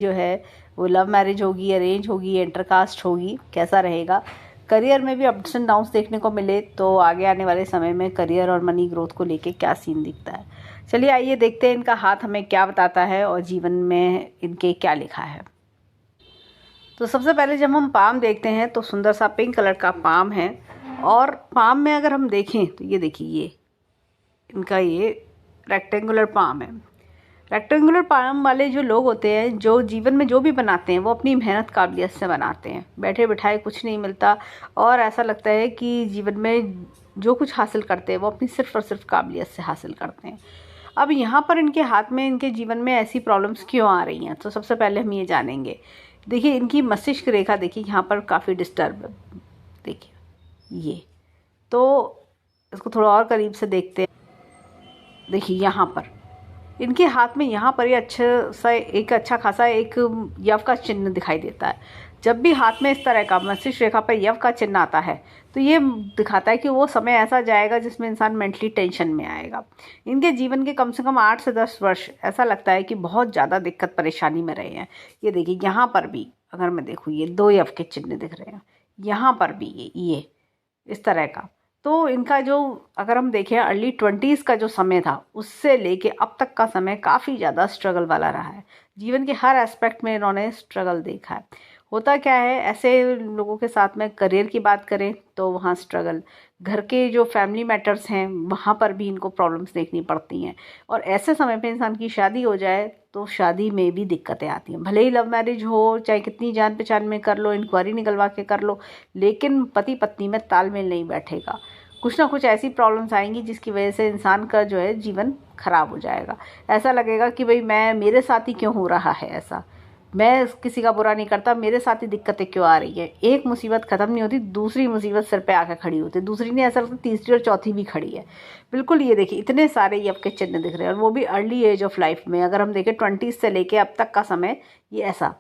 जो है वो लव मैरिज होगी, अरेंज होगी, इंटरकास्ट होगी, कैसा रहेगा। करियर में भी अप्स एंड डाउन्स देखने को मिले तो आगे आने वाले समय में करियर और मनी ग्रोथ को लेके क्या सीन दिखता है। चलिए आइए देखते हैं इनका हाथ हमें क्या बताता है और जीवन में इनके क्या लिखा है। तो सबसे पहले जब हम पाम देखते हैं तो सुंदर सा पिंक कलर का पाम है, और पाम में अगर हम देखें तो ये देखिए, ये इनका ये रेक्टेंगुलर पाम है। रेक्टेंगुलर पाम वाले जो लोग होते हैं, जो जीवन में जो भी बनाते हैं वो अपनी मेहनत काबिलियत से बनाते हैं। बैठे बिठाए कुछ नहीं मिलता, और ऐसा लगता है कि जीवन में जो कुछ हासिल करते हैं वो अपनी सिर्फ और सिर्फ काबिलियत से हासिल करते हैं। अब यहाँ पर इनके हाथ में, इनके जीवन में ऐसी प्रॉब्लम्स क्यों आ रही हैं, तो सबसे पहले हम ये जानेंगे। देखिए इनकी मस्तिष्क रेखा देखिए यहाँ पर काफ़ी डिस्टर्ब है। देखिए ये, तो इसको थोड़ा और करीब से देखते हैं। देखिए यहाँ पर इनके हाथ में यहाँ पर ये अच्छा खासा एक यव का चिन्ह दिखाई देता है। जब भी हाथ में इस तरह का मस्तिष्क रेखा पर यव का चिन्ह आता है तो ये दिखाता है कि वो समय ऐसा जाएगा जिसमें इंसान मेंटली टेंशन में आएगा। इनके जीवन के कम से कम 8 से 10 वर्ष ऐसा लगता है कि बहुत ज़्यादा दिक्कत परेशानी में रहे हैं। ये देखिए यहाँ पर भी अगर मैं देखूँ, ये 2 यव के चिन्ह दिख रहे हैं, यहाँ पर भी ये इस तरह का। तो इनका जो अगर हम देखें अर्ली 20s का जो समय था उससे लेके अब तक का समय काफ़ी ज़्यादा स्ट्रगल वाला रहा है। जीवन के हर एस्पेक्ट में इन्होंने स्ट्रगल देखा है। होता क्या है ऐसे लोगों के साथ में, करियर की बात करें तो वहाँ स्ट्रगल, घर के जो फैमिली मैटर्स हैं वहाँ पर भी इनको प्रॉब्लम्स देखनी पड़ती हैं, और ऐसे समय पे इंसान की शादी हो जाए तो शादी में भी दिक्कतें आती हैं। भले ही लव मैरिज हो, चाहे कितनी जान पहचान में कर लो, इंक्वायरी निकलवा के कर लो, लेकिन पति पत्नी में तालमेल नहीं बैठेगा। कुछ ना कुछ ऐसी प्रॉब्लम्स आएंगी जिसकी वजह से इंसान का जो है जीवन खराब हो जाएगा। ऐसा लगेगा कि भाई मेरे साथ ही क्यों हो रहा है ऐसा, मैं किसी का बुरा नहीं करता, मेरे साथ ही दिक्कतें क्यों आ रही है। एक मुसीबत ख़त्म नहीं होती, दूसरी मुसीबत सिर पे आकर खड़ी होती है, दूसरी नहीं, ऐसा लगता तीसरी और चौथी भी खड़ी है। बिल्कुल ये देखिए इतने सारे यव के चिन्ह दिख रहे हैं, और वो भी अर्ली एज ऑफ लाइफ में। अगर हम देखें 20 से लेके अब तक का समय ये ऐसा।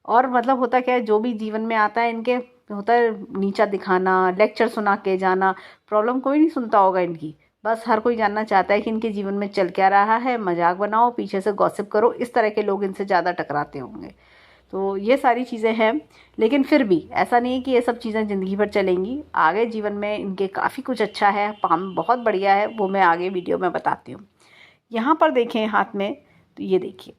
और मतलब होता क्या है, जो भी जीवन में आता है इनके होता है नीचा दिखाना, लेक्चर सुना के जाना। प्रॉब्लम कोई नहीं सुनता होगा इनकी, बस हर कोई जानना चाहता है कि इनके जीवन में चल क्या रहा है, मजाक बनाओ, पीछे से गॉसिप करो। इस तरह के लोग इनसे ज़्यादा टकराते होंगे। तो ये सारी चीज़ें हैं, लेकिन फिर भी ऐसा नहीं है कि ये सब चीज़ें ज़िंदगी भर चलेंगी। आगे जीवन में इनके काफ़ी कुछ अच्छा है, पाम बहुत बढ़िया है, वो मैं आगे वीडियो में बताती हूँ। यहाँ पर देखें हाथ में, तो ये देखिए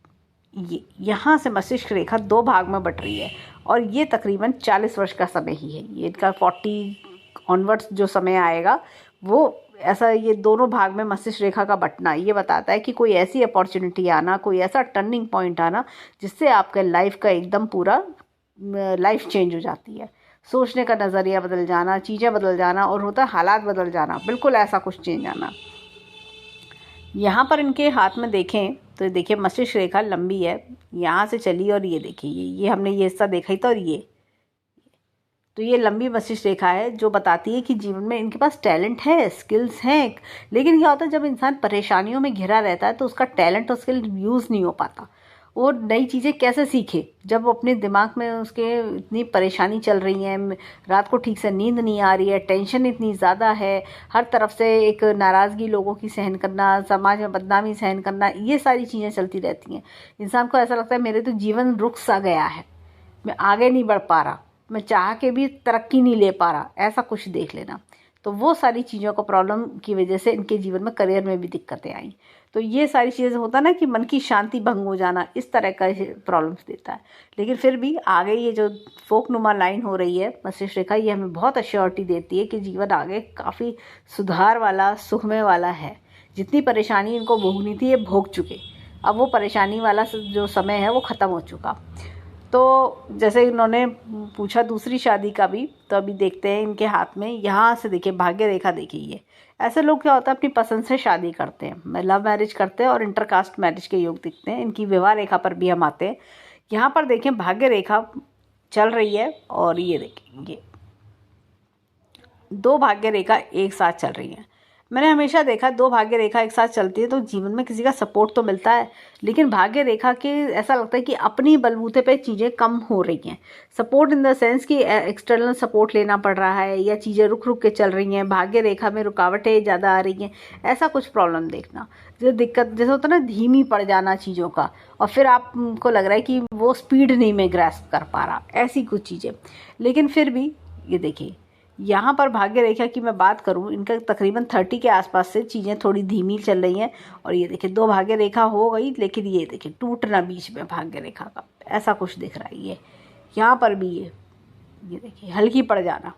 ये यहाँ से मस्तिष्क रेखा 2 भाग में बट रही है, और ये तकरीबन 40 वर्ष का समय ही है। ये इनका 40 ऑनवर्ड्स जो समय आएगा वो ऐसा, ये दोनों भाग में मस्तिष्क रेखा का बटना ये बताता है कि कोई ऐसी अपॉर्चुनिटी आना, कोई ऐसा टर्निंग पॉइंट आना जिससे आपका लाइफ का एकदम पूरा लाइफ चेंज हो जाती है। सोचने का नज़रिया बदल जाना, चीज़ें बदल जाना, और होता है हालात बदल जाना, बिल्कुल ऐसा कुछ चेंज आना। यहाँ पर इनके हाथ में देखें तो देखिए मस्तिष्क रेखा लंबी है, यहाँ से चली, और ये देखिए ये हमने ये हिस्सा देखा ही था, और ये तो ये लंबी मस्तिष्क रेखा है जो बताती है कि जीवन में इनके पास टैलेंट है, स्किल्स हैं। लेकिन क्या होता है जब इंसान परेशानियों में घिरा रहता है तो उसका टैलेंट और स्किल यूज़ नहीं हो पाता। वो नई चीज़ें कैसे सीखे जब अपने दिमाग में उसके इतनी परेशानी चल रही है, रात को ठीक से नींद नहीं आ रही है, टेंशन इतनी ज़्यादा है, हर तरफ से एक नाराज़गी लोगों की सहन करना, समाज में बदनामी सहन करना, ये सारी चीज़ें चलती रहती हैं। इंसान को ऐसा लगता है मेरे तो जीवन रुक सा गया है, मैं आगे नहीं बढ़ पा रहा, मैं चाह के भी तरक्की नहीं ले पा रहा, ऐसा कुछ देख लेना। तो वो सारी चीज़ों को प्रॉब्लम की वजह से इनके जीवन में करियर में भी दिक्कतें आई। तो ये सारी चीज़ें होता ना कि मन की शांति भंग हो जाना, इस तरह का प्रॉब्लम्स देता है। लेकिन फिर भी आगे ये जो फोकनुमा लाइन हो रही है मस्तिष्क रेखा, ये हमें बहुत अश्योरिटी देती है कि जीवन आगे काफ़ी सुधार वाला, सुखमय वाला है। जितनी परेशानी इनको भोगनी थी ये भोग चुके, अब वो परेशानी वाला जो समय है वो ख़त्म हो चुका। तो जैसे इन्होंने पूछा दूसरी शादी का भी, तो अभी देखते हैं इनके हाथ में, यहाँ से देखिए भाग्य रेखा देखिए। ये ऐसे लोग क्या होता है अपनी पसंद से शादी करते हैं, लव मैरिज करते हैं और इंटरकास्ट मैरिज के योग दिखते हैं। इनकी विवाह रेखा पर भी हम आते हैं। यहाँ पर देखें भाग्य रेखा चल रही है, और ये देखें ये 2 भाग्य रेखा एक साथ चल रही हैं। मैंने हमेशा देखा 2 भाग्य रेखा एक साथ चलती है तो जीवन में किसी का सपोर्ट तो मिलता है, लेकिन भाग्य रेखा के ऐसा लगता है कि अपनी बलबूते पे चीज़ें कम हो रही हैं। सपोर्ट इन द सेंस कि एक्सटर्नल सपोर्ट लेना पड़ रहा है या चीज़ें रुक रुक के चल रही हैं, भाग्य रेखा में रुकावटें ज़्यादा आ रही हैं, ऐसा कुछ प्रॉब्लम देखना। जो दिक्कत जैसे होता है ना, धीमी पड़ जाना चीज़ों का, और फिर आपको लग रहा है कि वो स्पीड नहीं मैं ग्रैस्प कर पा रहा, ऐसी कुछ चीज़ें। लेकिन फिर भी ये देखिए, यहाँ पर भाग्य रेखा की मैं बात करूँ, इनका तकरीबन 30 के आसपास से चीज़ें थोड़ी धीमी चल रही हैं। और ये देखिए 2 भाग्य रेखा हो गई, लेकिन ये देखिए टूटना बीच में भाग्य रेखा का, ऐसा कुछ दिख रहा है। ये यहाँ पर भी ये देखिए हल्की पड़ जाना।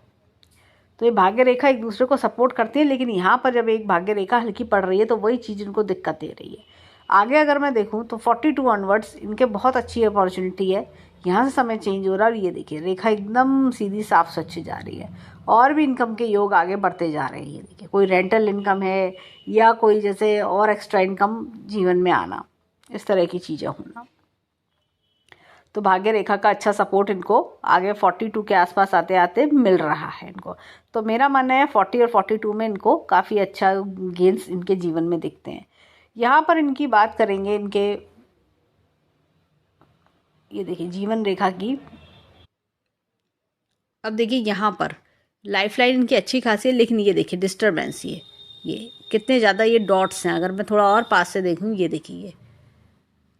तो ये भाग्य रेखा एक दूसरे को सपोर्ट करती है, लेकिन यहाँ पर जब एक भाग्य रेखा हल्की पड़ रही है तो वही चीज़ इनको दिक्कत दे रही है। आगे अगर मैं देखूँ तो 42 ऑनवर्ड्स इनके बहुत अच्छी अपॉर्चुनिटी है। यहाँ से समय चेंज हो रहा है और ये देखिए रेखा एकदम सीधी साफ स्वच्छ जा रही है, और भी इनकम के योग आगे बढ़ते जा रहे हैं। ये देखिए कोई रेंटल इनकम है या कोई जैसे और एक्स्ट्रा इनकम जीवन में आना, इस तरह की चीज़ें होना। तो भाग्य रेखा का अच्छा सपोर्ट इनको आगे 42 के आसपास आते आते मिल रहा है इनको। तो मेरा मानना है 40 और 42 में इनको काफ़ी अच्छा गेंस इनके जीवन में दिखते हैं। यहाँ पर इनकी बात करेंगे इनके, ये देखिए जीवन रेखा की। अब देखिए यहाँ पर लाइफलाइन इनकी अच्छी खासी है, लेकिन ये देखिए डिस्टर्बेंस, ये कितने ज़्यादा ये डॉट्स हैं। अगर मैं थोड़ा और पास से देखूँ, ये देखिए ये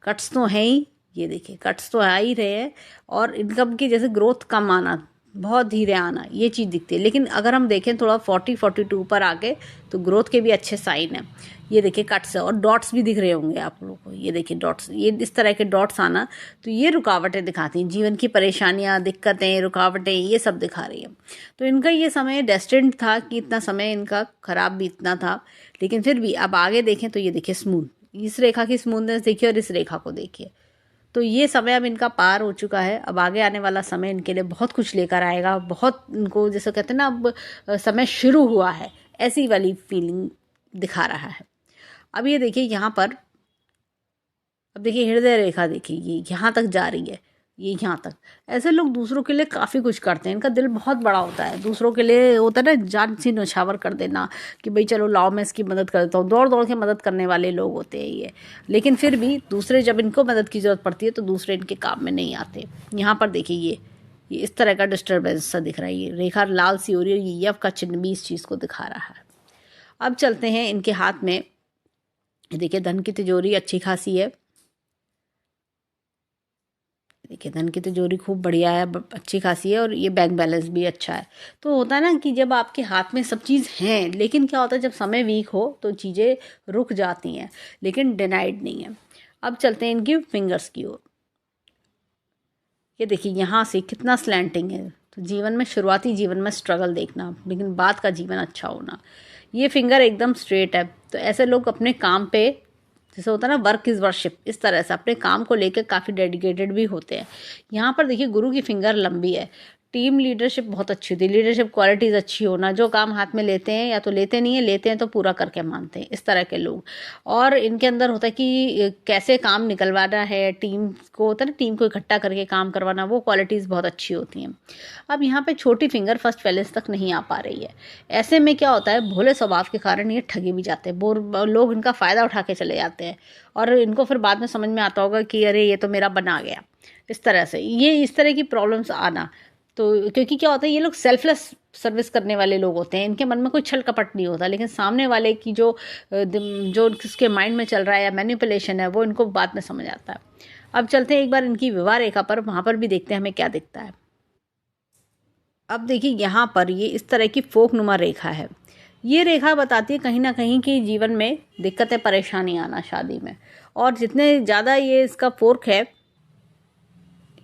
कट्स तो हैं ही, ये देखिए कट्स तो आ ही रहे हैं, और इनकम की जैसे ग्रोथ कम आना, बहुत धीरे आना, ये चीज़ दिखती है। लेकिन अगर हम देखें थोड़ा 40-42 पर आके, तो ग्रोथ के भी अच्छे साइन हैं। ये देखिए कट्स है और डॉट्स भी दिख रहे होंगे आप लोगों को, ये देखिए डॉट्स, ये इस तरह के डॉट्स आना, तो ये रुकावटें दिखाती हैं, जीवन की परेशानियां, दिक्कतें, रुकावटें, ये सब दिखा रही है। तो इनका ये समय डेस्टिन्ड था कि इतना समय इनका खराब भी इतना था, लेकिन फिर भी अब आगे देखें तो ये देखिए स्मूथ, इस रेखा की स्मूथनेस देखिए और इस रेखा को देखिए। तो ये समय अब इनका पार हो चुका है। अब आगे आने वाला समय इनके लिए बहुत कुछ लेकर आएगा, बहुत इनको जैसे कहते हैं ना, अब समय शुरू हुआ है, ऐसी वाली फीलिंग दिखा रहा है। अब ये देखिए यहाँ पर, अब देखिए हृदय रेखा देखिए, ये यहाँ तक जा रही है, ये यहाँ तक। ऐसे लोग दूसरों के लिए काफ़ी कुछ करते हैं, इनका दिल बहुत बड़ा होता है, दूसरों के लिए होता है ना, जान सी नौछावर कर देना कि भाई चलो लाओ मैं इसकी मदद कर देता हूँ, दौड़ दौड़ के मदद करने वाले लोग होते हैं ये। लेकिन फिर भी दूसरे जब इनको मदद की ज़रूरत पड़ती है तो दूसरे इनके काम में नहीं आते। यहाँ पर देखिए ये इस तरह का डिस्टर्बेंस सा दिख रहा है, ये रेखा लाल सी हो रही है, ये यव का चिन्ह भी इस चीज़ को दिखा रहा है। अब चलते हैं इनके हाथ में, देखिए धन की तिजोरी अच्छी खासी है, देखिए धन की तिजोरी खूब बढ़िया है, अच्छी खासी है, और ये बैंक बैलेंस भी अच्छा है। तो होता है ना कि जब आपके हाथ में सब चीज़ हैं, लेकिन क्या होता है जब समय वीक हो तो चीज़ें रुक जाती हैं, लेकिन डिनाइड नहीं है। अब चलते हैं इनकी फिंगर्स की ओर। ये देखिए यहाँ से कितना स्लैंटिंग है। तो जीवन में, शुरुआती जीवन में स्ट्रगल देखना, लेकिन बाद का जीवन अच्छा होना। ये फिंगर एकदम स्ट्रेट है। तो ऐसे लोग अपने काम पे, जैसे होता है ना वर्क इज़ वर्शिप, इस तरह से अपने काम को लेकर काफ़ी डेडिकेटेड भी होते हैं। यहाँ पर देखिए गुरु की फिंगर लंबी है, टीम लीडरशिप बहुत अच्छी होती है, लीडरशिप क्वालिटीज़ अच्छी होना, जो काम हाथ में लेते हैं या तो लेते नहीं है, लेते हैं तो पूरा करके मानते हैं, इस तरह के लोग। और इनके अंदर होता है कि कैसे काम निकलवाना है, टीम को होता है ना, टीम को इकट्ठा करके काम करवाना, वो क्वालिटीज़ बहुत अच्छी होती हैं। अब यहाँ पे छोटी फिंगर फर्स्ट बैलेंस तक नहीं आ पा रही है। ऐसे में क्या होता है, भोले स्वभाव के कारण ये ठगे भी जाते हैं, लोग इनका फ़ायदा उठा के चले जाते हैं, और इनको फिर बाद में समझ में आता होगा कि अरे ये तो मेरा बना गया, इस तरह से ये इस तरह की प्रॉब्लम्स आना। तो क्योंकि क्या होता है, ये लोग सेल्फलेस सर्विस करने वाले लोग होते हैं, इनके मन में कोई छल कपट नहीं होता, लेकिन सामने वाले की जो उसके माइंड में चल रहा है या मैनिपुलेशन है, वो इनको बाद में समझ आता है। अब चलते हैं एक बार इनकी विवाह रेखा पर, वहाँ पर भी देखते हैं हमें क्या दिखता है। अब देखिए यहाँ पर ये इस तरह की फोकनुमा रेखा है। ये रेखा बताती है कहीं ना कहीं कि जीवन में दिक्कतें, परेशानी आना शादी में, और जितने ज़्यादा ये इसका फोर्क है,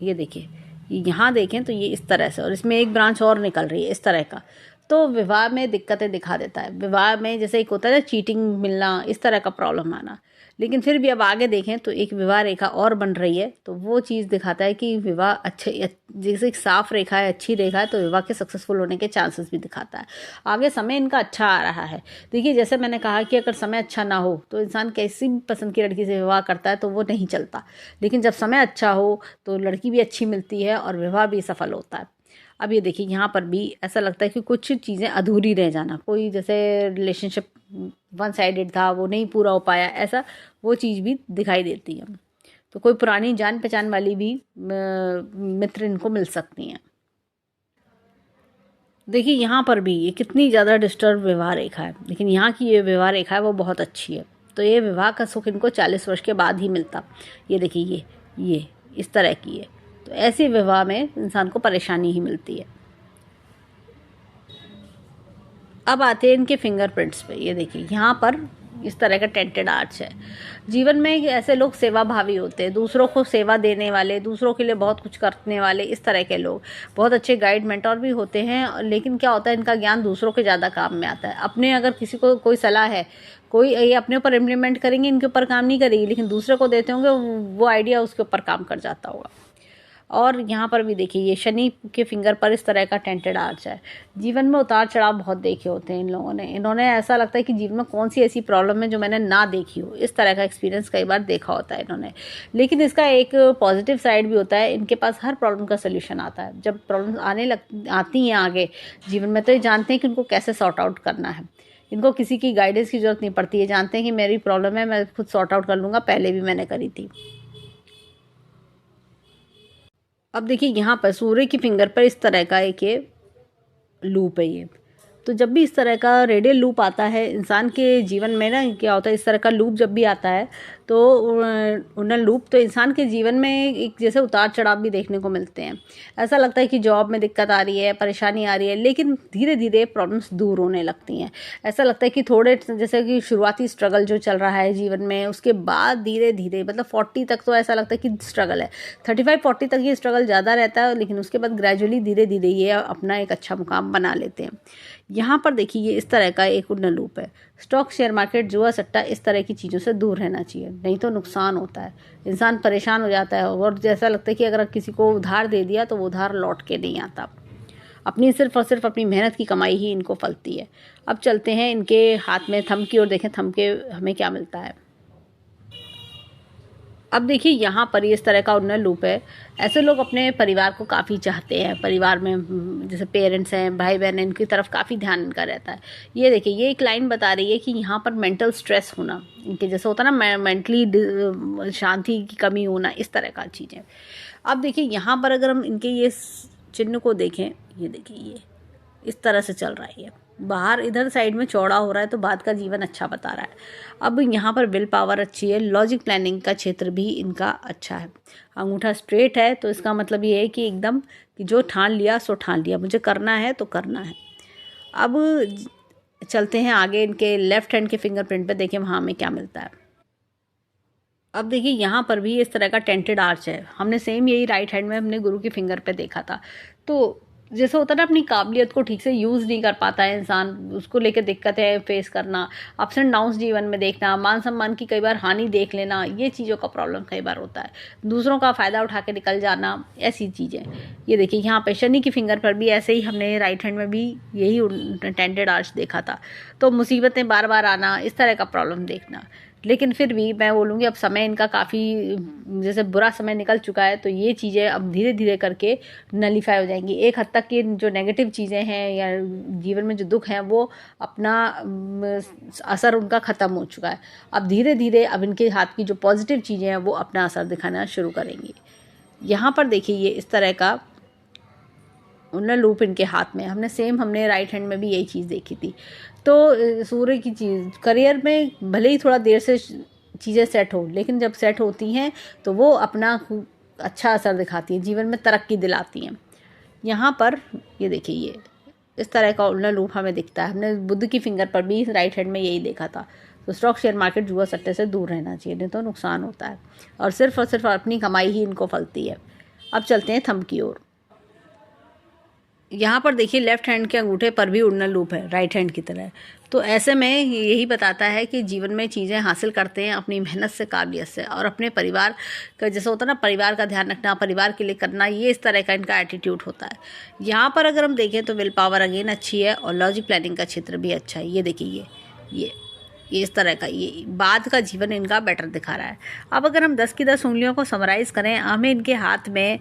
ये देखिए यहाँ देखें तो ये इस तरह से, और इसमें एक ब्रांच और निकल रही है इस तरह का। तो विवाह में दिक्कतें दिखा देता है। विवाह में जैसे एक होता है ना चीटिंग मिलना, इस तरह का प्रॉब्लम आना। लेकिन फिर भी अब आगे देखें तो एक विवाह रेखा और बन रही है, तो वो चीज़ दिखाता है कि विवाह अच्छे, जैसे एक साफ रेखा है, अच्छी रेखा है, तो विवाह के सक्सेसफुल होने के चांसेस भी दिखाता है। आगे समय इनका अच्छा आ रहा है। देखिए जैसे मैंने कहा कि अगर समय अच्छा ना हो तो इंसान कैसी भी पसंद की लड़की से विवाह करता है तो वो नहीं चलता, लेकिन जब समय अच्छा हो तो लड़की भी अच्छी मिलती है और विवाह भी सफल होता है। अब ये देखिए यहाँ पर भी ऐसा लगता है कि कुछ चीज़ें अधूरी रह जाना, कोई जैसे रिलेशनशिप वन साइडेड था वो नहीं पूरा हो पाया, ऐसा वो चीज़ भी दिखाई देती है। तो कोई पुरानी जान पहचान वाली भी मित्र इनको मिल सकती हैं। देखिए यहाँ पर भी ये कितनी ज़्यादा डिस्टर्ब विवाह रेखा है, लेकिन यहाँ की ये विवाह रेखा है वो बहुत अच्छी है। तो ये विवाह का सुख इनको 40 वर्ष के बाद ही मिलता। ये देखिए ये इस तरह की है। तो ऐसे विवाह में इंसान को परेशानी ही मिलती है। अब आते हैं इनके फिंगरप्रिंट्स पे। ये देखिए यहाँ पर इस तरह का टेंटेड आर्च है। जीवन में ऐसे लोग सेवा भावी होते हैं, दूसरों को सेवा देने वाले, दूसरों के लिए बहुत कुछ करने वाले, इस तरह के लोग बहुत अच्छे गाइड मेंटोर भी होते हैं। लेकिन क्या होता है, इनका ज्ञान दूसरों के ज़्यादा काम में आता है। अपने अगर किसी को कोई सलाह है, कोई ये अपने ऊपर इम्प्लीमेंट करेंगे, इनके ऊपर काम नहीं करेगी, लेकिन दूसरे को देते होंगे वो आइडिया उसके ऊपर काम कर जाता होगा। और यहाँ पर भी देखिए ये शनि के फिंगर पर इस तरह का टेंटेड आर्च है। जीवन में उतार चढ़ाव बहुत देखे होते हैं इन लोगों ने। इन्होंने ऐसा लगता है कि जीवन में कौन सी ऐसी प्रॉब्लम है जो मैंने ना देखी हो, इस तरह का एक्सपीरियंस कई बार देखा होता है इन्होंने। लेकिन इसका एक पॉजिटिव साइड भी होता है, इनके पास हर प्रॉब्लम का सोल्यूशन आता है। जब प्रॉब्लम आती हैं आगे जीवन में, तो ये जानते हैं कि उनको कैसे सॉर्ट आउट करना है। इनको किसी की गाइडेंस की जरूरत नहीं पड़ती है, जानते हैं कि मेरी प्रॉब्लम है, मैं खुद सॉर्ट आउट कर लूँगा, पहले भी मैंने करी थी। अब देखिए यहाँ पर सूर्य की फिंगर पर इस तरह का एक ये लूप है ये। तो जब भी इस तरह का रेडियल लूप आता है इंसान के जीवन में ना, क्या होता है, इस तरह का लूप जब भी आता है तो उन्नत लूप, तो इंसान के जीवन में एक जैसे उतार चढ़ाव भी देखने को मिलते हैं। ऐसा लगता है कि जॉब में दिक्कत आ रही है, परेशानी आ रही है, लेकिन धीरे धीरे प्रॉब्लम्स दूर होने लगती हैं। ऐसा लगता है कि थोड़े जैसे कि शुरुआती स्ट्रगल जो चल रहा है जीवन में, उसके बाद धीरे धीरे मतलब 40 तक तो ऐसा लगता है कि स्ट्रगल है, 35-40 तक ये स्ट्रगल ज़्यादा रहता है, लेकिन उसके बाद ग्रेजुअली धीरे धीरे ये अपना एक अच्छा मुकाम बना लेते हैं। यहाँ पर देखिए ये इस तरह का एक उन्नत लूप है। स्टॉक, शेयर मार्केट, जुआ सट्टा, इस तरह की चीज़ों से दूर रहना चाहिए, नहीं तो नुकसान होता है, इंसान परेशान हो जाता है। और जैसा लगता है कि अगर किसी को उधार दे दिया तो वो उधार लौट के नहीं आता। अपनी सिर्फ और सिर्फ अपनी मेहनत की कमाई ही इनको फलती है। अब चलते हैं इनके हाथ में थंब की ओर, देखें थंब के हमें क्या मिलता है। अब देखिए यहाँ पर इस तरह का उन्नत लूप है। ऐसे लोग अपने परिवार को काफ़ी चाहते हैं, परिवार में जैसे पेरेंट्स हैं, भाई बहन हैं, इनकी तरफ काफ़ी ध्यान इनका रहता है। ये देखिए ये एक लाइन बता रही है कि यहाँ पर मेंटल स्ट्रेस होना, इनके जैसे होता है ना मेंटली शांति की कमी होना, इस तरह का चीज़ें। अब देखिए यहाँ पर अगर हम इनके ये चिन्ह को देखें, ये देखिए ये इस तरह से चल रहा है, ये बाहर इधर साइड में चौड़ा हो रहा है, तो बाद का जीवन अच्छा बता रहा है। अब यहाँ पर विल पावर अच्छी है, लॉजिक प्लानिंग का क्षेत्र भी इनका अच्छा है। अंगूठा स्ट्रेट है, तो इसका मतलब ये है कि एकदम कि जो ठान लिया सो ठान लिया, मुझे करना है तो करना है। अब चलते हैं आगे इनके लेफ्ट हैंड के फिंगरप्रिंट पे, देखें वहाँ हमें क्या मिलता है। अब देखिए यहाँ पर भी इस तरह का टेंटेड आर्च है। हमने सेम यही राइट हैंड में अपने गुरु के फिंगर पे देखा था। तो जैसे होता है ना, अपनी काबिलियत को ठीक से यूज़ नहीं कर पाता है इंसान, उसको लेकर दिक्कतें फेस करना, अप्स एंड डाउन्स जीवन में देखना, मान सम्मान की कई बार हानि देख लेना, ये चीज़ों का प्रॉब्लम कई बार होता है। दूसरों का फ़ायदा उठा के निकल जाना, ऐसी चीज़ें। ये देखिए यहाँ पे शनि की फिंगर पर भी ऐसे ही हमने राइट हैंड में भी यही टेंटेड आर्च देखा था। तो मुसीबतें बार बार आना, इस तरह का प्रॉब्लम देखना। लेकिन फिर भी मैं बोलूँगी अब समय इनका काफ़ी जैसे बुरा समय निकल चुका है, तो ये चीज़ें अब धीरे धीरे करके नलीफाई हो जाएंगी। एक हद तक की जो नेगेटिव चीज़ें हैं या जीवन में जो दुख हैं वो अपना असर उनका ख़त्म हो चुका है। अब धीरे धीरे अब इनके हाथ की जो पॉजिटिव चीज़ें हैं वो अपना असर दिखाना शुरू करेंगी। यहाँ पर देखिए ये इस तरह का उन्नत लूप इनके हाथ में, हमने राइट हैंड में भी यही चीज़ देखी थी। तो सूर्य की चीज़ करियर में भले ही थोड़ा देर से चीज़ें सेट हो, लेकिन जब सेट होती हैं तो वो अपना अच्छा असर दिखाती हैं, जीवन में तरक्की दिलाती हैं। यहाँ पर ये देखिए ये इस तरह का उन्नत लूप हमें दिखता है। हमने बुध की फिंगर पर भी राइट हैंड में यही देखा था। तो स्टॉक, शेयर मार्केट, जुआ सट्टे से दूर रहना चाहिए, नहीं तो नुकसान होता है, और सिर्फ अपनी कमाई ही इनको फलती है। अब चलते हैं थंब की ओर। यहाँ पर देखिए लेफ्ट हैंड के अंगूठे पर भी उन्नत लूप है, राइट हैंड की तरह। तो ऐसे में यही बताता है कि जीवन में चीज़ें हासिल करते हैं अपनी मेहनत से, काबिलियत से, और अपने परिवार का जैसे होता है ना, परिवार का ध्यान रखना, परिवार के लिए करना, ये इस तरह का इनका एटीट्यूड होता है। यहाँ पर अगर हम देखें तो विल पावर अगेन अच्छी है, और लॉजिक प्लानिंग का क्षेत्र भी अच्छा है। ये देखिए ये ये इस तरह का, ये बाद का जीवन इनका बेटर दिखा रहा है। अब अगर हम 10 की 10 उंगलियों को समराइज़ करें, हमने इनके हाथ में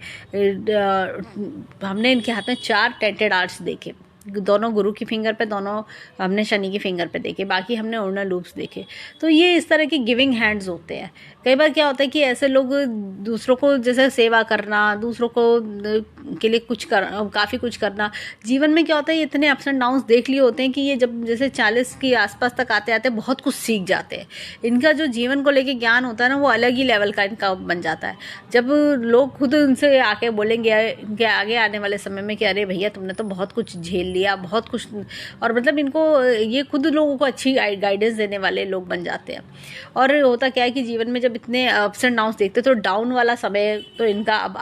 4 टेंटेड आर्ट्स देखे, दोनों गुरु की फिंगर पे, दोनों हमने शनि की फिंगर पे देखे, बाकी हमने ऑर्डिनल लूप्स देखे। तो ये इस तरह के गिविंग हैंड्स होते हैं। कई बार क्या होता है कि ऐसे लोग दूसरों को जैसे सेवा करना, दूसरों को के लिए काफ़ी कुछ करना, जीवन में क्या होता है, ये इतने अप्स एंड डाउन्स देख लिए होते हैं कि ये जब जैसे 40 के आसपास तक आते आते बहुत कुछ सीख जाते हैं। इनका जो जीवन को लेके ज्ञान होता है ना, वो अलग ही लेवल का इनका बन जाता है। जब लोग खुद उनसे आके बोलेंगे इनके आगे आने वाले समय में कि अरे भैया तुमने तो बहुत कुछ झेल लिया, बहुत कुछ, और मतलब इनको ये खुद लोगों को अच्छी गाइडेंस देने वाले लोग बन जाते हैं। और होता क्या है कि जीवन में जब इतने अप्स एंड डाउन्स देखते तो डाउन वाला समय तो इनका अब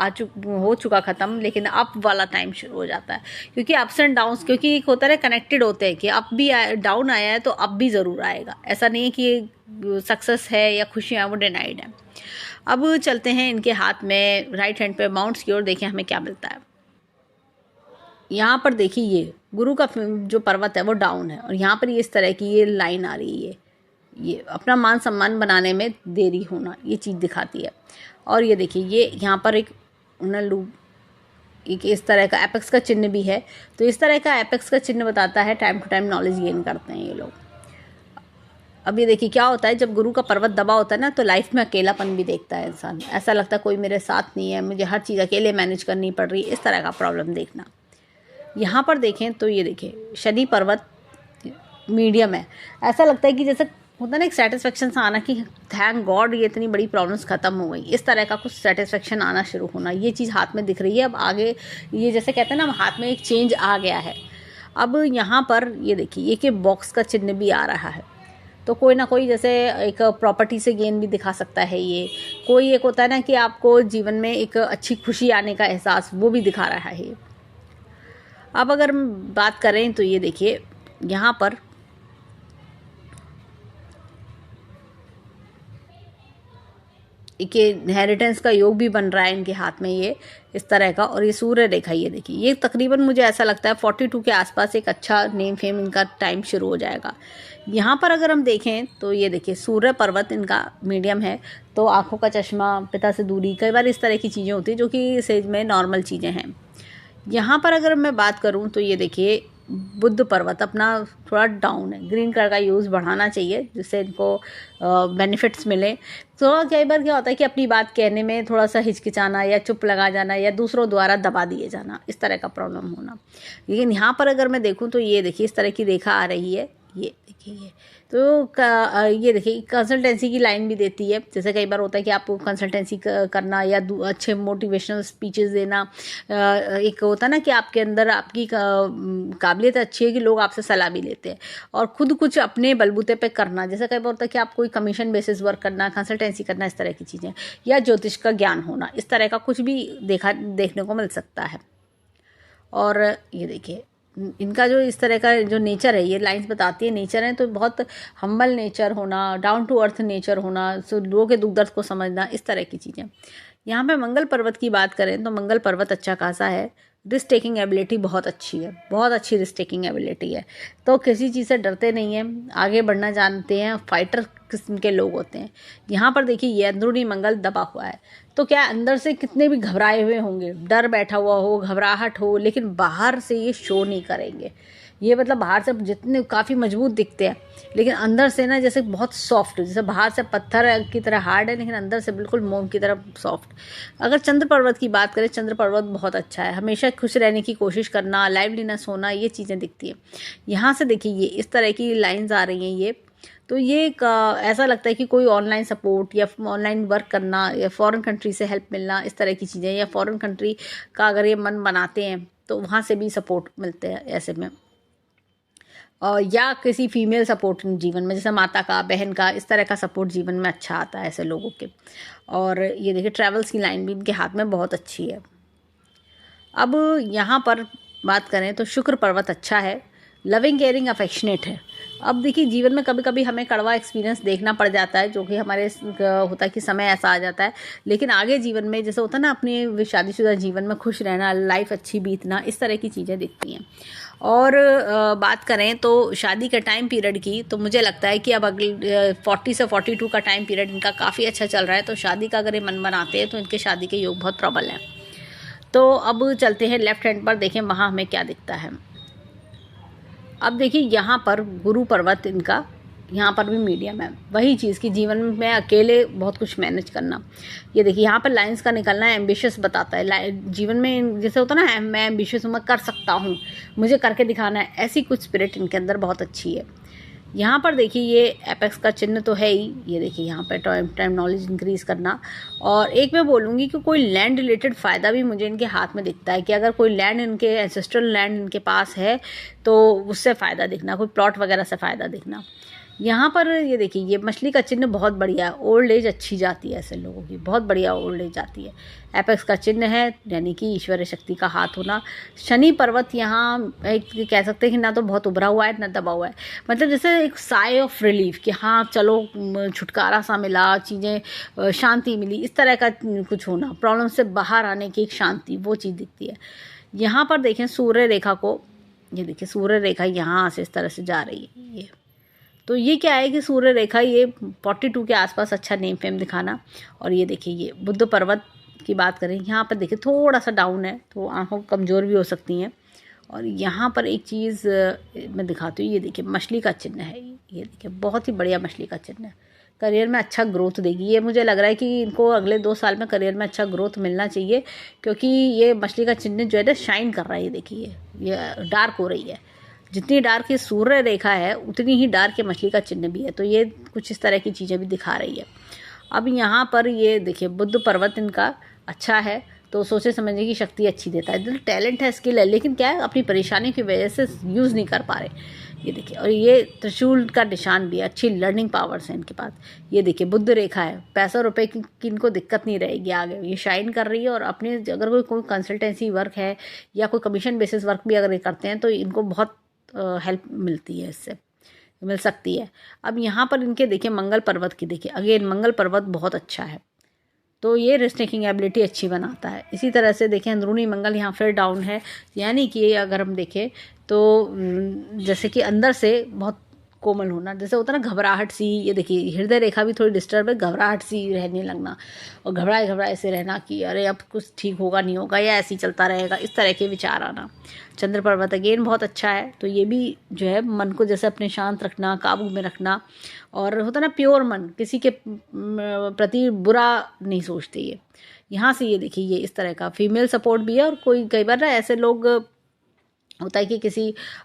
हो चुका ख़त्म, लेकिन अप वाला टाइम शुरू हो जाता है। क्योंकि अप्स एंड डाउन्स, क्योंकि एक होता है कनेक्टेड होते हैं कि अप भी डाउन आया है तो अप भी ज़रूर आएगा। ऐसा नहीं है कि सक्सेस है या खुशियाँ वो डिनाइड है। अब चलते हैं इनके हाथ में राइट हैंड पे माउंट्स की ओर, देखें हमें क्या मिलता है। यहाँ पर देखिए ये गुरु का जो पर्वत है वो डाउन है, और यहाँ पर ये इस तरह की ये लाइन आ रही है, ये अपना मान सम्मान बनाने में देरी होना, ये चीज़ दिखाती है। और ये देखिए ये यहाँ पर एक इस तरह का एपेक्स का चिन्ह भी है। तो इस तरह का एपेक्स का चिन्ह बताता है time to time knowledge gain करते हैं ये लोग। अब ये देखिए क्या होता है, जब गुरु का पर्वत दबा होता है ना, तो लाइफ में अकेलापन भी देखता है इंसान। ऐसा लगता है कोई मेरे साथ नहीं है, मुझे हर चीज़ अकेले मैनेज करनी पड़ रही है, इस तरह का प्रॉब्लम देखना। यहाँ पर देखें तो ये देखिए शनि पर्वत मीडियम है। ऐसा लगता है कि जैसे होता है ना एक सेटिस्फेक्शन सा आना कि थैंक गॉड ये इतनी बड़ी प्रॉब्लम्स ख़त्म हो गई, इस तरह का कुछ सेटिस्फेक्शन आना शुरू होना, ये चीज़ हाथ में दिख रही है। अब आगे ये जैसे कहते हैं ना, हाथ में एक चेंज आ गया है। अब यहाँ पर ये देखिए ये कि बॉक्स का चिन्ह भी आ रहा है, तो कोई ना कोई जैसे एक प्रॉपर्टी से गेन भी दिखा सकता है। ये कोई एक होता है ना कि आपको जीवन में एक अच्छी खुशी आने का एहसास, वो भी दिखा रहा है। अब अगर हम बात करें तो ये देखिए यहाँ पर कि इनहेरिटेंस का योग भी बन रहा है इनके हाथ में, ये इस तरह का। और ये सूर्य रेखा, ये देखिए ये तकरीबन मुझे ऐसा लगता है 42 के आसपास एक अच्छा नेम फेम इनका टाइम शुरू हो जाएगा। यहाँ पर अगर हम देखें तो ये देखिए सूर्य पर्वत इनका मीडियम है, तो आंखों का चश्मा, पिता से दूरी, कई बार इस तरह की चीज़ें होती हैं जो कि इस एज में नॉर्मल चीज़ें हैं। यहाँ पर अगर मैं बात करूँ तो ये देखिए बुध पर्वत अपना थोड़ा डाउन है, ग्रीन कलर का यूज़ बढ़ाना चाहिए जिससे इनको बेनिफिट्स मिले। तो कई बार क्या होता है कि अपनी बात कहने में थोड़ा सा हिचकिचाना या चुप लगा जाना या दूसरों द्वारा दबा दिए जाना, इस तरह का प्रॉब्लम होना। लेकिन यहाँ पर अगर मैं देखूँ तो ये देखिए इस तरह की रेखा आ रही है, ये देखिए ये तो ये देखिए कंसल्टेंसी की लाइन भी देती है। जैसे कई बार होता है कि आपको कंसल्टेंसी करना या अच्छे मोटिवेशनल स्पीचेस देना, एक होता है ना कि आपके अंदर आपकी काबिलियत अच्छी है कि लोग आपसे सलाह भी लेते हैं, और खुद कुछ अपने बलबूते पे करना। जैसे कई बार होता है कि आप कोई कमीशन बेसिस वर्क करना, कंसल्टेंसी करना, इस तरह की चीज़ें, या ज्योतिष का ज्ञान होना, इस तरह का कुछ भी देखने को मिल सकता है। और ये देखिए इनका जो इस तरह का जो नेचर है, ये लाइंस बताती है नेचर है, तो बहुत हम्बल नेचर होना, डाउन टू अर्थ नेचर होना, लोगों के दुख दर्द को समझना, इस तरह की चीज़ें। यहाँ पे मंगल पर्वत की बात करें तो मंगल पर्वत अच्छा खासा है, रिस्क टेकिंग एबिलिटी बहुत अच्छी है, बहुत अच्छी रिस्क टेकिंग एबिलिटी है। तो किसी चीज़ से डरते नहीं हैं, आगे बढ़ना जानते हैं, फाइटर किस्म के लोग होते हैं। यहाँ पर देखिए ये अंदरूनी मंगल दबा हुआ है, तो क्या अंदर से कितने भी घबराए हुए होंगे, डर बैठा हुआ हो, घबराहट हो, लेकिन बाहर से ये शो नहीं करेंगे। ये मतलब बाहर से जितने काफ़ी मजबूत दिखते हैं, लेकिन अंदर से ना जैसे बहुत सॉफ्ट, जैसे बाहर से पत्थर की तरह हार्ड है, लेकिन अंदर से बिल्कुल मोम की तरह सॉफ्ट। अगर चंद्र पर्वत की बात करें, चंद्र पर्वत बहुत अच्छा है, हमेशा खुश रहने की कोशिश करना, लाइवलीनेस होना, ये चीज़ें दिखती हैं। यहाँ से देखिए ये इस तरह की लाइन्स आ रही हैं, ये तो ये ऐसा लगता है कि कोई ऑनलाइन सपोर्ट या ऑनलाइन वर्क करना या फॉरेन कंट्री से हेल्प मिलना, इस तरह की चीज़ें, या फॉरेन कंट्री का अगर ये मन बनाते हैं तो वहाँ से भी सपोर्ट मिलते हैं ऐसे में, या किसी फीमेल सपोर्ट जीवन में, जैसे माता का, बहन का, इस तरह का सपोर्ट जीवन में अच्छा आता है ऐसे लोगों के। और ये देखिए ट्रैवल्स की लाइन भी इनके हाथ में बहुत अच्छी है। अब यहाँ पर बात करें तो शुक्र पर्वत अच्छा है, लविंग केयरिंग अफेक्शनेट है, अब देखिए जीवन में कभी कभी हमें कड़वा एक्सपीरियंस देखना पड़ जाता है, जो कि हमारे होता है कि समय ऐसा आ जाता है, लेकिन आगे जीवन में जैसे होता है ना, अपने शादीशुदा जीवन में खुश रहना, लाइफ अच्छी बीतना, इस तरह की चीज़ें दिखती हैं। और बात करें तो शादी के टाइम पीरियड की, तो मुझे लगता है कि अब अगले 40 से 42 का टाइम पीरियड इनका काफ़ी अच्छा चल रहा है। तो शादी का अगर ये मन बनाते हैं तो इनके शादी के योग बहुत प्रबल हैं। तो अब चलते हैं लेफ्ट हैंड पर, देखें वहाँ हमें क्या दिखता है। अब देखिए यहाँ पर गुरु पर्वत इनका यहाँ पर भी मीडियम है। वही चीज़ कि जीवन में अकेले बहुत कुछ मैनेज करना। ये देखिए यहाँ पर लाइंस का निकलना है, एम्बिशियस बताता है। जीवन में जैसे होता है ना, मैं एम्बिशियस हूँ, मैं कर सकता हूँ, मुझे करके दिखाना है, ऐसी कुछ स्पिरिट इनके अंदर बहुत अच्छी है। यहाँ पर देखिए ये एपेक्स का चिन्ह तो है ही। ये देखिए यहाँ पर टाइम नॉलेज इंक्रीज़ करना। और एक मैं बोलूँगी कि कोई लैंड रिलेटेड फ़ायदा भी मुझे इनके हाथ में दिखता है, कि अगर कोई लैंड इनके एंसेस्ट्रल लैंड इनके पास है तो उससे फ़ायदा दिखना, कोई प्लॉट वगैरह से फ़ायदा दिखना। यहाँ पर ये देखिए ये मछली का चिन्ह बहुत बढ़िया है। ओल्ड एज अच्छी जाती है ऐसे लोगों की, बहुत बढ़िया ओल्ड एज जाती है। एपेक्स का चिन्ह है, यानी कि ईश्वरीय शक्ति का हाथ होना। शनि पर्वत यहाँ एक कह सकते हैं कि ना तो बहुत उभरा हुआ है ना दबा हुआ है, मतलब जैसे एक साय ऑफ रिलीफ कि हाँ चलो छुटकारा सा मिला, चीज़ें शांति मिली, इस तरह का कुछ होना, प्रॉब्लम से बाहर आने की एक शांति, वो चीज़ दिखती है। यहाँ पर देखें सूर्य रेखा को, ये देखिए सूर्य रेखा यहाँ से इस तरह से जा रही है। ये तो ये क्या है कि सूर्य रेखा ये 42 के आसपास अच्छा नेम फेम दिखाना। और ये देखिए ये बुद्ध पर्वत की बात करें, यहाँ पर देखिए थोड़ा सा डाउन है, तो आंखों कमज़ोर भी हो सकती हैं। और यहाँ पर एक चीज़ मैं दिखाती हूँ, ये देखिए मछली का चिन्ह है। ये देखिए बहुत ही बढ़िया मछली का चिन्ह है। करियर में अच्छा ग्रोथ देगी ये। मुझे लग रहा है कि इनको अगले 2 साल में करियर में अच्छा ग्रोथ मिलना चाहिए, क्योंकि ये मछली का चिन्ह जो है ना शाइन कर रहा है। ये देखिए ये डार्क हो रही है। जितनी डार्क ये सूर्य रेखा है उतनी ही डार्क ये मछली का चिन्ह भी है। तो ये कुछ इस तरह की चीज़ें भी दिखा रही है। अब यहाँ पर ये देखिए बुद्ध पर्वत इनका अच्छा है, तो सोचे समझने की शक्ति अच्छी देता है। टैलेंट है, स्किल है, लेकिन क्या है अपनी परेशानी की वजह से यूज़ नहीं कर पा रहे। ये देखिए, और ये त्रिशूल का निशान भी है, अच्छी लर्निंग पावर्स हैं इनके पास। ये देखिए बुद्ध रेखा है, पैसा रुपए की इनको दिक्कत नहीं रहेगी आगे, ये शाइन कर रही है। और अपने अगर कोई कंसल्टेंसी वर्क है या कोई कमीशन बेसिस वर्क भी अगर ये करते हैं तो इनको बहुत हेल्प मिलती है, इससे मिल सकती है। अब यहाँ पर इनके देखिए मंगल पर्वत की, देखिए अगेन मंगल पर्वत बहुत अच्छा है, तो ये रिस्क टेकिंग एबिलिटी अच्छी बनाता है। इसी तरह से देखें अंदरूनी मंगल यहाँ फिर डाउन है, यानी कि अगर हम देखें तो जैसे कि अंदर से बहुत कोमल होना, जैसे होता है ना घबराहट सी। ये देखिए हृदय रेखा भी थोड़ी डिस्टर्ब है, घबराहट सी रहने लगना और घबराए घबराए से रहना कि अरे अब कुछ ठीक होगा नहीं होगा या ऐसे ही चलता रहेगा, इस तरह के विचार आना। चंद्र पर्वत अगेन बहुत अच्छा है, तो ये भी जो है मन को जैसे अपने शांत रखना, काबू में रखना, और होता ना प्योर मन, किसी के प्रति बुरा नहीं सोचते ये। यहाँ से ये देखिए ये इस तरह का फीमेल सपोर्ट भी है। और कोई कई बार ना ऐसे लोग होता है कि किसी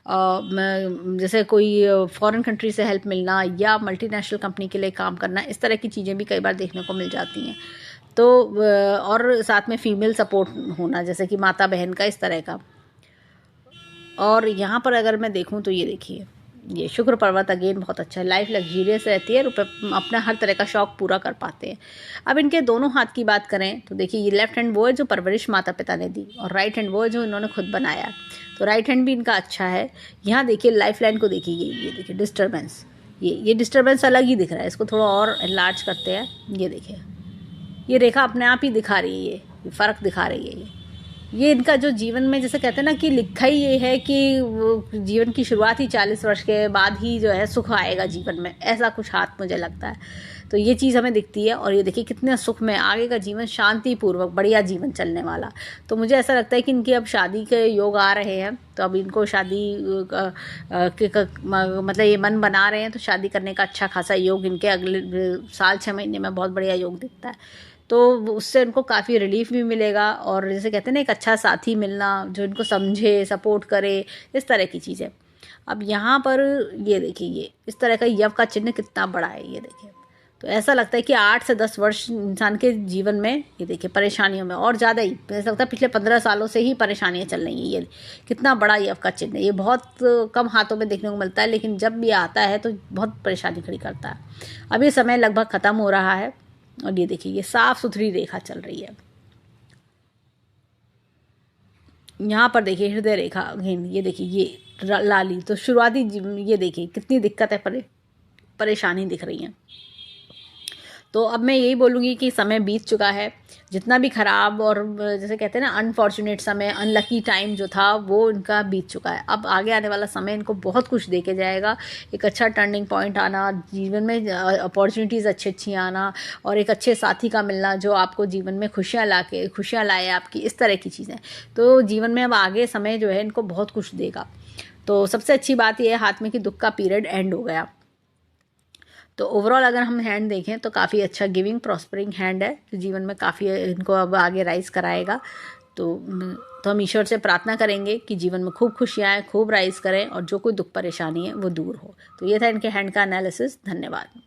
जैसे कोई फॉरेन कंट्री से हेल्प मिलना या मल्टीनेशनल कंपनी के लिए काम करना, इस तरह की चीज़ें भी कई बार देखने को मिल जाती हैं। तो और साथ में फीमेल सपोर्ट होना, जैसे कि माता बहन का, इस तरह का। और यहाँ पर अगर मैं देखूँ तो ये देखिए ये शुक्र पर्वत अगेन बहुत अच्छा है, लाइफ लग्जीरियस रहती है, अपना हर तरह का शौक पूरा कर पाते हैं। अब इनके दोनों हाथ की बात करें तो देखिए ये लेफ्ट हैंड वो है जो परवरिश माता पिता ने दी, और राइट हैंड वो है जो इन्होंने खुद बनाया। तो राइट हैंड भी इनका अच्छा है। यहाँ देखिए लाइफ लाइन को देखिए, ये देखिए डिस्टर्बेंस, ये डिस्टर्बेंस अलग ही दिख रहा है, इसको थोड़ा और एनलार्ज करते हैं। ये देखिए ये रेखा अपने आप ही दिखा रही है, ये फ़र्क दिखा रही है। ये इनका जो जीवन में जैसे कहते हैं ना कि लिखा ही ये है कि वो जीवन की शुरुआत ही 40 वर्ष के बाद ही जो है सुख आएगा जीवन में, ऐसा कुछ हाथ मुझे लगता है। तो ये चीज़ हमें दिखती है। और ये देखिए कितने सुख में आगे का जीवन, शांतिपूर्वक बढ़िया जीवन चलने वाला। तो मुझे ऐसा लगता है कि इनकी अब शादी के योग आ रहे हैं, तो अब इनको शादी मतलब ये मन बना रहे हैं, तो शादी करने का अच्छा खासा योग इनके अगले साल 6 महीने में बहुत बढ़िया योग दिखता है। तो उससे उनको काफ़ी रिलीफ भी मिलेगा, और जैसे कहते हैं ना एक अच्छा साथी मिलना जो इनको समझे, सपोर्ट करे, इस तरह की चीज़ें। अब यहाँ पर ये देखिए ये इस तरह का यव का चिन्ह कितना बड़ा है, ये देखिए। तो ऐसा लगता है कि 8 से 10 वर्ष इंसान के जीवन में ये देखिए परेशानियों में, और ज़्यादा ही ऐसा लगता है पिछले 15 सालों से ही परेशानियाँ चल रही हैं। ये कितना बड़ा यव का चिन्ह है, ये बहुत कम हाथों में देखने को मिलता है, लेकिन जब भी आता है तो बहुत परेशानी खड़ी करता है। अब ये समय लगभग ख़त्म हो रहा है, और ये देखिए ये साफ सुथरी रेखा चल रही है। यहाँ पर देखिए हृदय रेखा अगेन, ये देखिए ये लाली, तो शुरुआती ये देखिए कितनी दिक्कत है, परेशानी दिख रही है। तो अब मैं यही बोलूँगी कि समय बीत चुका है, जितना भी ख़राब और जैसे कहते हैं ना अनफॉर्चुनेट समय, अनलकी टाइम जो था वो इनका बीत चुका है। अब आगे आने वाला समय इनको बहुत कुछ दे के जाएगा, एक अच्छा टर्निंग पॉइंट आना, जीवन में अपॉर्चुनिटीज़ अच्छी अच्छी आना, और एक अच्छे साथी का मिलना जो आपको जीवन में खुशियाँ लाए आपकी, इस तरह की चीज़ें। तो जीवन में अब आगे समय जो है इनको बहुत कुछ देगा। तो सबसे अच्छी बात यह है हाथ में कि दुख का पीरियड एंड हो गया। तो ओवरऑल अगर हम हैंड देखें तो काफ़ी अच्छा गिविंग प्रॉस्परिंग हैंड है, जो जीवन में काफ़ी इनको अब आगे राइज कराएगा। तो हम ईश्वर से प्रार्थना करेंगे कि जीवन में खूब खुशियाँ आएँ, खूब राइज करें, और जो कोई दुख परेशानी है वो दूर हो। तो ये था इनके हैंड का एनालिसिस। धन्यवाद।